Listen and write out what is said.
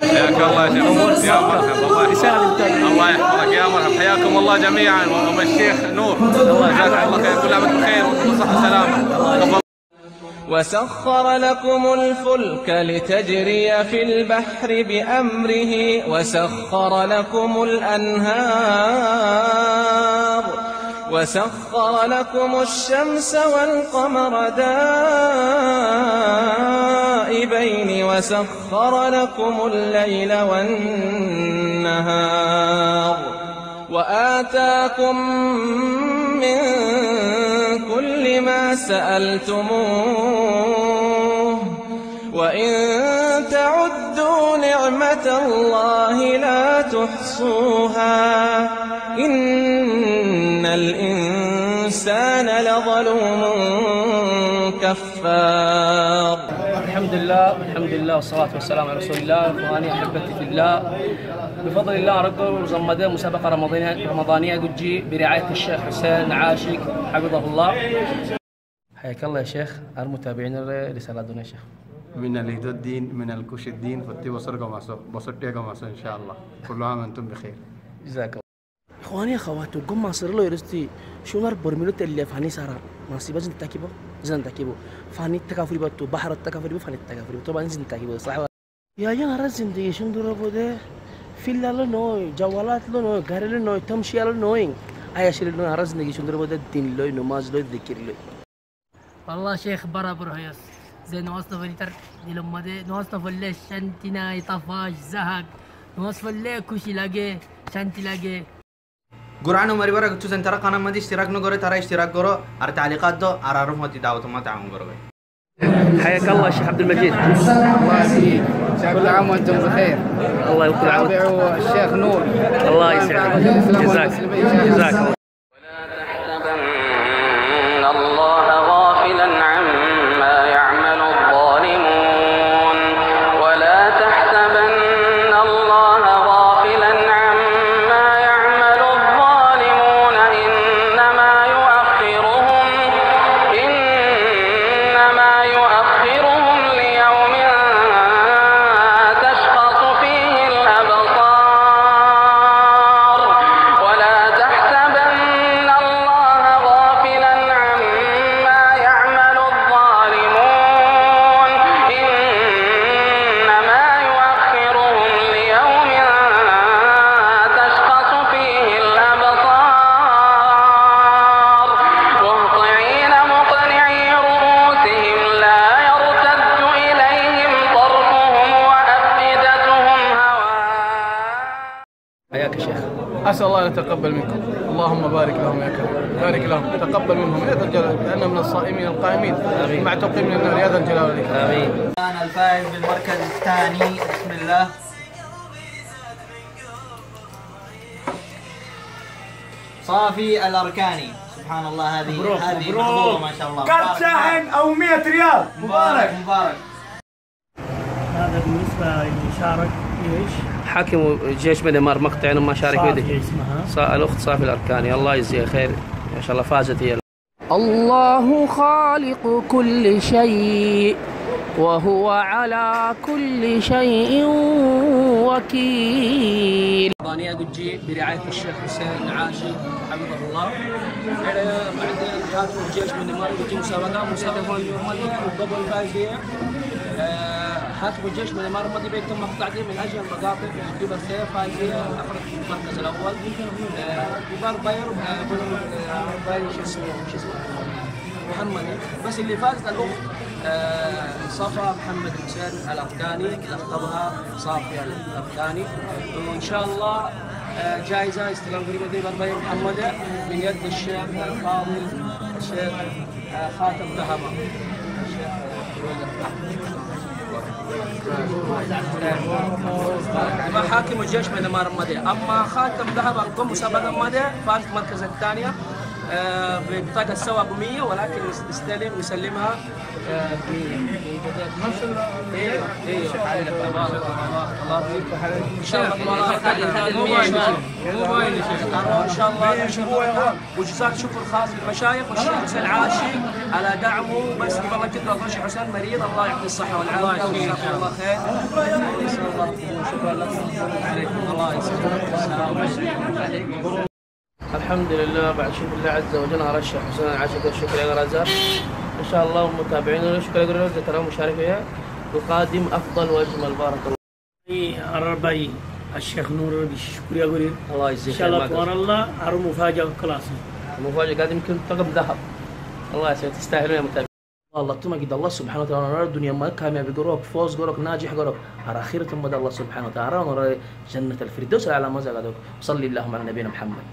حياك الله يا شيخ. يا مرحبا. الله يحفظك. يا مرحبا. حياكم الله جميعا. والشيخ نور، الله جزاك الله خير. كل عام وانتم بخير وصحة وسلامة. وسخر لكم الفلك لتجري في البحر بأمره وسخر لكم الأنهار وسخر لكم الشمس والقمر دائبين وسخر لكم الليل والنهار وآتاكم من كل ما سألتموه وإن تعدوا نعمة الله لا تحصوها إن الإنسان لظلوم كفار. الحمد لله والصلاة والسلام على رسول الله. إخواني أحبتي في الله، بفضل الله رقم زمدة مسابقة رمضانية قجي برعاية الشيخ حسين عاشق حفظه الله. حياك الله يا شيخ. المتابعين رسالة دون يا شيخ. من الهدى الدين من الكوش الدين فتي بصرقة ماسو إن شاء الله. كل عام وأنتم بخير. جزاك الله. إخواني أخواتي قم مصر له يرستي شو نار برميلو تلي فاني سارا نصيبة زين تكيبو فاني تكافري بتو بحر التكافري فاني التكافري طبعا زين تكيبو صح يا نهار زندگی شون دور بوده فيلا له نوي جوالات له نوي غير له نوي تمشي له نوي عايش له نهار زندگی شون دور بوده دين له نماز له ذكر له والله شيخ برابر هيس زي نواصل فلتر دي لما دي نواصل فلش شنتنا يطفاش زهق نواصل فلش كوشي لاجي شنتي لاجي قرآن ومري برا كتوس انت رقم ما دي اشتراك نقرأ ترى اشتراك قرأ على تعليقات دو على عرف ما تدعوت ما تعاون قرأ. حياك الله شيخ عبد المجيد. الله يسعدك. كل عام وانتم بخير. الله يطول عمرك. تابعوا الشيخ نور. الله يسعدك. جزاك الله. حياك يا شيخ. أسأل الله أن يتقبل منكم. اللهم بارك لهم يا كريم. بارك لهم تقبل منهم يا ذا الجلال لأنهم من الصائمين القائمين معتقين من النار يا ذا الجلال والإكرام. آمين. كان الفائز بالمركز الثاني بسم الله صافي الأركاني. سبحان الله هذه محظوظة ما شاء الله. كرت شاحن أو 100 ريال. مبارك. هذا بالنسبة اللي شارك ايش؟ حاكم جيش ميانمار مقطع ما شارك صافي اسمها. الأخت صافي الأركاني الله يجزيها خير ما شاء الله فازت هي. الله خالق كل شيء وهو على كل شيء وكيل. رمضانية قجي برعاية الشيخ حسين عاشق حفظه الله. بعدين حاكم الجيش من الإمارات قجي مسابقة اليوم قبل الفائزية. حاكم الجيش من الإمارات الماضي بيتم مقطع دي من أجل المقاطع في جبل سيف فائزية أخذت المركز الأول. وبار باير شو اسمه محمد بس اللي فازت الأخت صفا محمد حسين الأفغاني لقبها صافي الأفغاني. وإن شاء الله جائزة استلام قريبة دي برباير محمد من يد الشيخ الفاضل الشيخ خاتم ذهبة ما حاكم الجيش من الإمارة الماضية. أما خاتم ذهب القم مسابقة الماضية فاز المركز الثانية ببطاقة سوا ب 100 ولكن يسلمها ايوه تبارك الله ان شاء الله وجزاك شكر خاص للمشايخ والشيخ حسين عاشق على دعمه بس والله كذا الشيخ حسين مريض الله يعطيه الصحة والعافية وجزاكم الله خير. شكرا لك عليكم الله يسعدك السلام عليكم. الحمد لله بعد شكر الله عز وجل ارشح حسين العاشق والشكر يا رزاق ان شاء الله ومتابعين شكرا لك ترى مشاركه القادم افضل واجمل بارك الله. عربي الشيخ نور شكرا يقول الله يجزيك ان شاء الله تبارك الله عرو مفاجاه كلاسي مفاجاه قاعد يمكن طقم ذهب. الله يسعدك تستاهلون يا متابعين. الله تمجد الله سبحانه وتعالى نرى الدنيا ما كامل بقولك فوز قولك ناجح قولك على خيرة مدى الله سبحانه وتعالى ونرى جنة الفردوس على مزاج صلي اللهم على نبينا محمد.